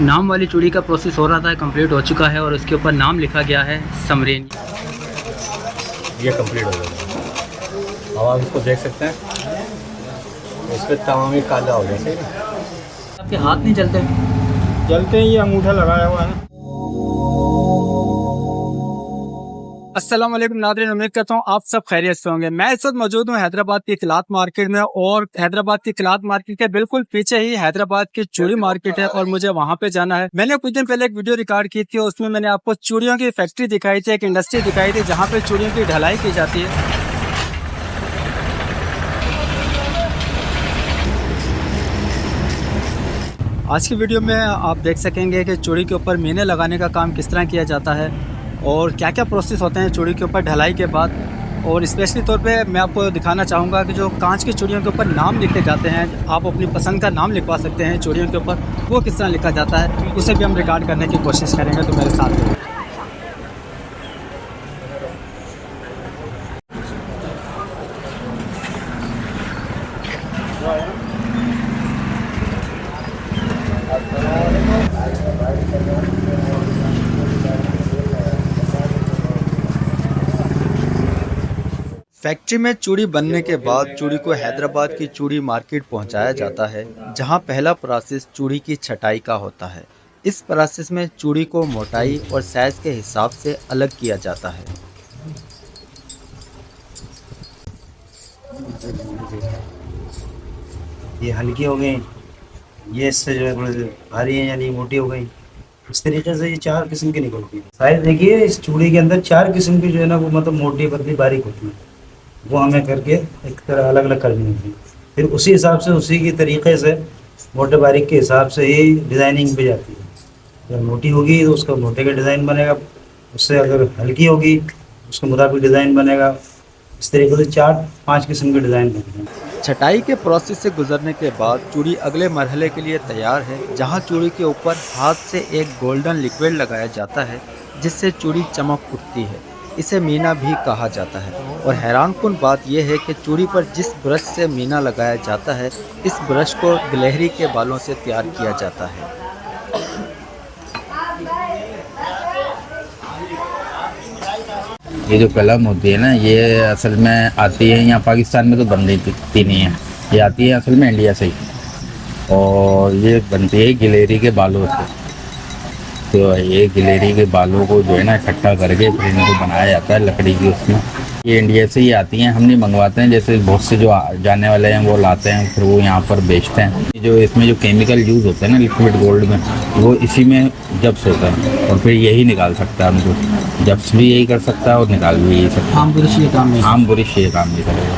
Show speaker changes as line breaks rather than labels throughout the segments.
नाम वाली चूड़ी का प्रोसेस हो रहा था, कंप्लीट हो चुका है और उसके ऊपर नाम लिखा गया है समरेन।
ये कंप्लीट हो गया। अब आप इसको देख सकते हैं, इस पर तमाम ही काला हो गया।
आपके हाथ नहीं चलते?
जलते ही, ये अंगूठा लगाया हुआ है ना।
अस्सलाम वालेकुम नाज़रीन, उम्मीद करता हूँ आप सब खैरियत से होंगे। मैं इस वक्त मौजूद हूँ हैदराबाद की क्लॉथ मार्केट में और हैदराबाद की क्लॉथ मार्केट के बिल्कुल पीछे ही हैदराबाद की चूड़ी मार्केट है और मुझे वहाँ पे जाना है। मैंने कुछ दिन पहले एक वीडियो रिकॉर्ड की थी, उसमें मैंने आपको चूड़ियों की फैक्ट्री दिखाई थी, एक इंडस्ट्री दिखाई थी जहाँ पे चूड़ियों की ढलाई की जाती है। आज की वीडियो में आप देख सकेंगे कि चूड़ी के ऊपर मीने लगाने का काम किस तरह किया जाता है और क्या क्या प्रोसेस होते हैं चूड़ी के ऊपर ढलाई के बाद। और स्पेशली तौर पे मैं आपको दिखाना चाहूँगा कि जो कांच की चूड़ियों के ऊपर नाम लिखे जाते हैं, आप अपनी पसंद का नाम लिखवा सकते हैं चूड़ियों के ऊपर, वो किस तरह लिखा जाता है उसे भी हम रिकॉर्ड करने की कोशिश करेंगे, तो मेरे साथ में। फैक्ट्री में चूड़ी बनने के बाद चूड़ी को हैदराबाद की चूड़ी मार्केट पहुंचाया जाता है, जहां पहला प्रोसेस चूड़ी की छटाई का होता है। इस प्रोसेस में चूड़ी को मोटाई और साइज के हिसाब से अलग किया जाता है।
ये हल्की हो गई, ये इससे जो है थोड़ी सी भारी है यानी मोटी हो गई। इस तरीके से ये 4 किस्म की निकलती है। साइज देखिए, इस चूड़ी के अंदर 4 किस्म की जो है ना, वो मतलब मोटी पतली बारीक होती है। वो हमें करके एक तरह अलग अलग कर दी होती है। फिर उसी हिसाब से, उसी की तरीके से मोटे बारीक के हिसाब से ही डिज़ाइनिंग भी जाती है। अगर मोटी होगी तो उसका मोटे का डिज़ाइन बनेगा, उससे अगर हल्की होगी उसके मुताबिक डिज़ाइन बनेगा। इस तरीके से 4-5 किस्म के डिज़ाइन बनते हैं।
छटाई के प्रोसेस से गुजरने के बाद चूड़ी अगले मरहले के लिए तैयार है, जहां चूड़ी के ऊपर हाथ से एक गोल्डन लिक्विड लगाया जाता है जिससे चूड़ी चमक उठती है। इसे मीना भी कहा जाता है और हैरानकुन बात यह है कि चूड़ी पर जिस ब्रश से मीना लगाया जाता है, इस ब्रश को गिलहरी के बालों से तैयार किया जाता है।
ये जो कलम होती है ना, ये असल में आती है यहाँ पाकिस्तान में तो बनती नहीं है, ये आती है असल में इंडिया से ही। और ये बनती है गिलेरी के बालों से। तो ये गिलेरी के बालों को जो है ना इकट्ठा करके फिर इनको बनाया जाता है लकड़ी की उसमें। ये इंडिया से ही आती हैं, हम नहीं मंगवाते हैं। जैसे बहुत से जो जाने वाले हैं वो लाते हैं, फिर वो यहाँ पर बेचते हैं। जो इसमें जो केमिकल यूज़ होते हैं ना लिक्विड गोल्ड में, वो इसी में जब्स होता है और फिर यही निकाल सकता है हमको। जब्स भी यही कर सकता है और निकाल भी यही सकता है।
आम बुरिश ये काम नहीं।
आम बुरिश ये काम नहीं करेगा।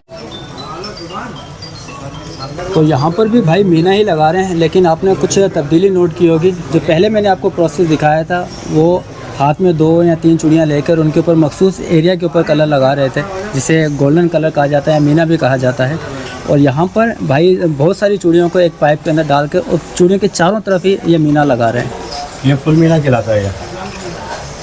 तो यहाँ पर भी भाई मीना ही लगा रहे हैं, लेकिन आपने कुछ तब्दीली नोट की होगी। जो पहले मैंने आपको प्रोसेस दिखाया था, वो हाथ में 2 या 3 चूड़ियाँ लेकर उनके ऊपर मखसूस एरिया के ऊपर कलर लगा रहे थे, जिसे गोल्डन कलर कहा जाता है, मीना भी कहा जाता है। और यहाँ पर भाई बहुत सारी चूड़ियों को एक पाइप के अंदर डाल कर और चूड़ियों के चारों तरफ ही ये मीना लगा रहे हैं।
ये फुल मीना कहलाता है,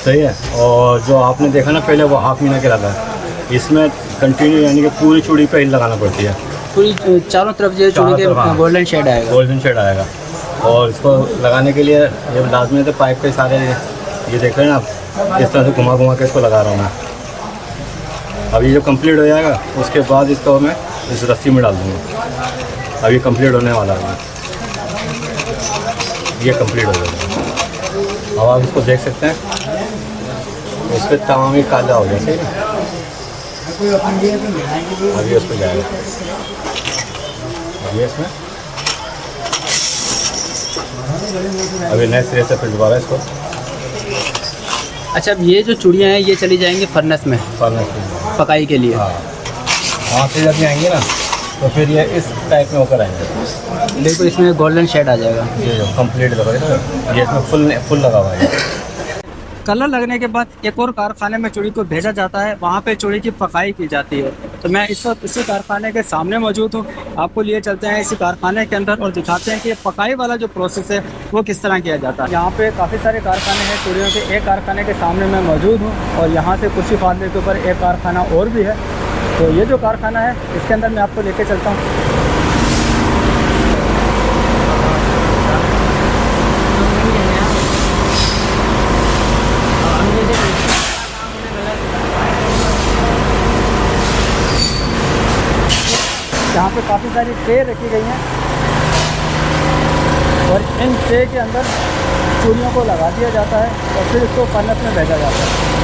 सही है। और जो आपने देखा ना पहले, वो हाफ मीना कहलाता है। इसमें कंटिन्यू यानी कि पूरी चूड़ी पे ही लगाना पड़ती है।
पूरी चारों तरफ जो चूड़ी के गोल्डन शेड आएगा।
गोल्डन शेड आएगा। और इसको लगाने के लिए ये लाजमी है, पाइप के सारे ये देख रहे हैं आप, इस तरह से घुमा घुमा के इसको लगा रहा हूँ मैं। अब ये जो कंप्लीट हो जाएगा उसके बाद इसको मैं इस रस्सी में डाल दूँगा। अब ये कंप्लीट होने वाला है, ये कंप्लीट हो जाएगा। अब आप इसको देख सकते हैं, इस पर तमाम ही काला हो गया। सही है, अभी उस पर जाएगा। अभी इसमें अभी नए सिरे से फिर दोबारा इसको।
अच्छा, अब ये जो चूड़ियाँ हैं ये चली जाएंगी फर्नेस में पकाई के लिए।
हाँ, वहाँ से जब ये आएंगे ना तो फिर ये इस टाइप में होकर आएंगे।
बिल्कुल इसमें गोल्डन शेड आ जाएगा।
ये जो कंप्लीट लगा है, ये इसमें फुल लगा हुआ है।
कलर लगने के बाद एक और कारखाने में चूड़ी को भेजा जाता है, वहाँ पे चूड़ी की पकाई की जाती है। तो मैं इस वक्त इसी कारखाने के सामने मौजूद हूँ, आपको लिए चलते हैं इसी कारखाने के अंदर और दिखाते हैं कि पकाई वाला जो प्रोसेस है वो किस तरह किया जाता है। यहाँ पे काफ़ी सारे कारखाने हैं चूड़ियों के। एक कारखाने के सामने मैं मौजूद हूँ और यहाँ से कुछ ही फासले के ऊपर एक कारखाना और भी है। तो ये जो कारखाना है इसके अंदर मैं आपको लेके चलता हूँ। यहाँ पे काफ़ी सारी ट्रे रखी गई हैं और इन ट्रे के अंदर चूड़ियों को लगा दिया जाता है और फिर इसको फर्नेस में भेजा जाता है।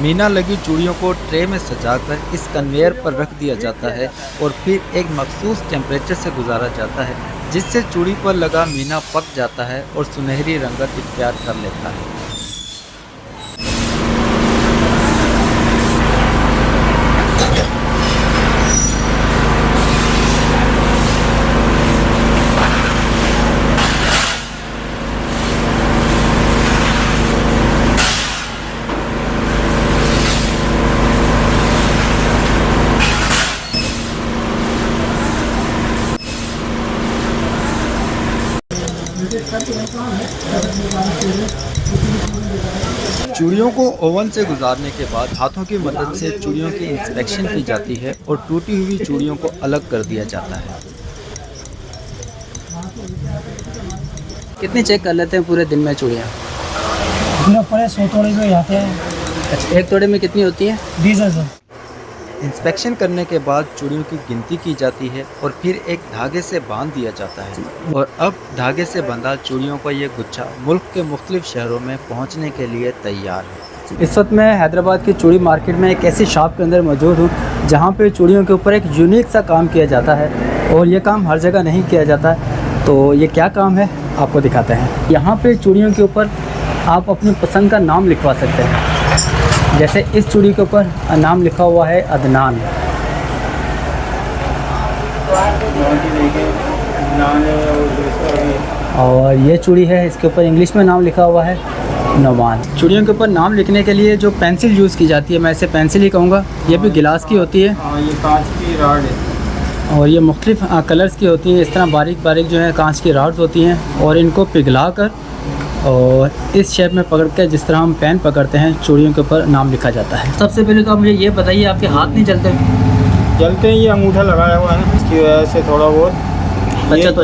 मीना लगी चूड़ियों को ट्रे में सजाकर इस कन्वेयर पर रख दिया जाता है और फिर एक मखसूस टेम्परेचर से गुजारा जाता है, जिससे चूड़ी पर लगा मीना पक जाता है और सुनहरी रंगत इख्तियार कर लेता है। चूड़ियों को ओवन से गुजारने के बाद हाथों की मदद से चूड़ियों की इंस्पेक्शन की जाती है और टूटी हुई चूड़ियों को अलग कर दिया जाता है।
कितनी चेक कर लेते हैं पूरे दिन में चूड़ियाँ?
पूरे 100 तोड़े में जाते हैं।
अच्छा, एक तोड़े में कितनी होती हैं?
20,000।
इंस्पेक्शन करने के बाद चूड़ियों की गिनती की जाती है और फिर एक धागे से बांध दिया जाता है और अब धागे से बंधा चूड़ियों का ये गुच्छा मुल्क के मुख्तलिफ शहरों में पहुंचने के लिए तैयार है।
इस वक्त मैं हैदराबाद की चूड़ी मार्केट में एक ऐसी शॉप के अंदर मौजूद हूँ जहाँ पे चूड़ियों के ऊपर एक यूनिक सा काम किया जाता है और ये काम हर जगह नहीं किया जाता है। तो ये क्या काम है आपको दिखाते हैं। यहाँ पे चूड़ियों के ऊपर आप अपनी पसंद का नाम लिखवा सकते हैं। जैसे इस चूड़ी के ऊपर नाम लिखा हुआ है अदनान, और ये चूड़ी है इसके ऊपर इंग्लिश में नाम लिखा हुआ है नौमान। चूड़ियों के ऊपर नाम लिखने के लिए जो पेंसिल यूज़ की जाती है, मैं इसे पेंसिल ही कहूँगा, ये भी गिलास की होती है।
ये कांच की रॉड है
और ये मुख्तलिफ कलर्स की होती हैं। इस तरह बारीक बारीक जो है कांच की रॉड्स होती हैं और इनको पिघला कर और इस शेप में पकड़ के जिस तरह हम पेन पकड़ते हैं चूड़ियों के ऊपर नाम लिखा जाता है।
सबसे पहले तो आप मुझे ये बताइए, आपके हाथ नहीं चलते?
जलते हैं, ये अंगूठा लगाया हुआ है ना, इसकी वजह से थोड़ा बहुत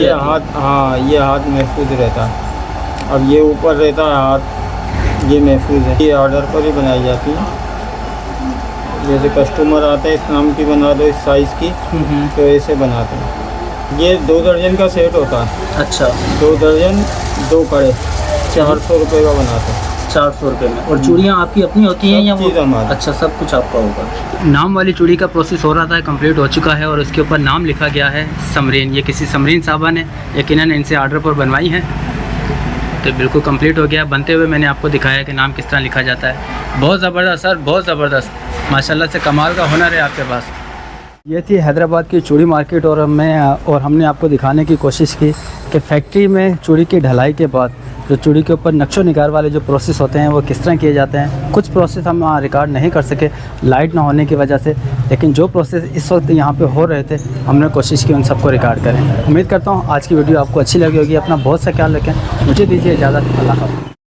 ये हाथ, हाँ ये हाथ महफूज रहता है। अब ये ऊपर रहता है हाथ, ये महफूज है। ये ऑर्डर पर ही बनाई जाती है। जैसे कस्टमर आते हैं, इस नाम की बना दो, इस साइज़ की, तो ऐसे बनाते हैं। ये 2 दर्जन का सेट होता है।
अच्छा,
2 दर्जन 2 कड़े 400 रुपये का बनाते हैं।
400 रुपये में। और चूड़ियाँ आपकी अपनी होती हैं या वो?
चीज़ हमारी।
अच्छा, सब कुछ आपका होगा। नाम वाली चूड़ी का प्रोसेस हो रहा था, कंप्लीट हो चुका है और उसके ऊपर नाम लिखा गया है समरीन। ये किसी समरीन साहबा ने यकीनन इनसे आर्डर पर बनवाई हैं। तो बिल्कुल कंप्लीट हो गया। बनते हुए मैंने आपको दिखाया कि नाम किस तरह लिखा जाता है। बहुत ज़बरदस्त सर, बहुत ज़बरदस्त, माशाल्लाह से कमाल का हुनर है आपके पास।
ये थी हैदराबाद की चूड़ी मार्केट और हमने आपको दिखाने की कोशिश की कि फैक्ट्री में चूड़ी की ढलाई के बाद जो चूड़ी के ऊपर नक्शो निगार वाले जो प्रोसेस होते हैं वो किस तरह किए जाते हैं। कुछ प्रोसेस हम रिकॉर्ड नहीं कर सके लाइट ना होने की वजह से, लेकिन जो प्रोसेस इस वक्त यहाँ पे हो रहे थे हमने कोशिश की उन सबको रिकॉर्ड करें। उम्मीद करता हूँ आज की वीडियो आपको अच्छी लगी होगी। अपना बहुत सा ख्याल रखें। मुझे दीजिए इजाज़त। अल्लाह हाफ़िज़।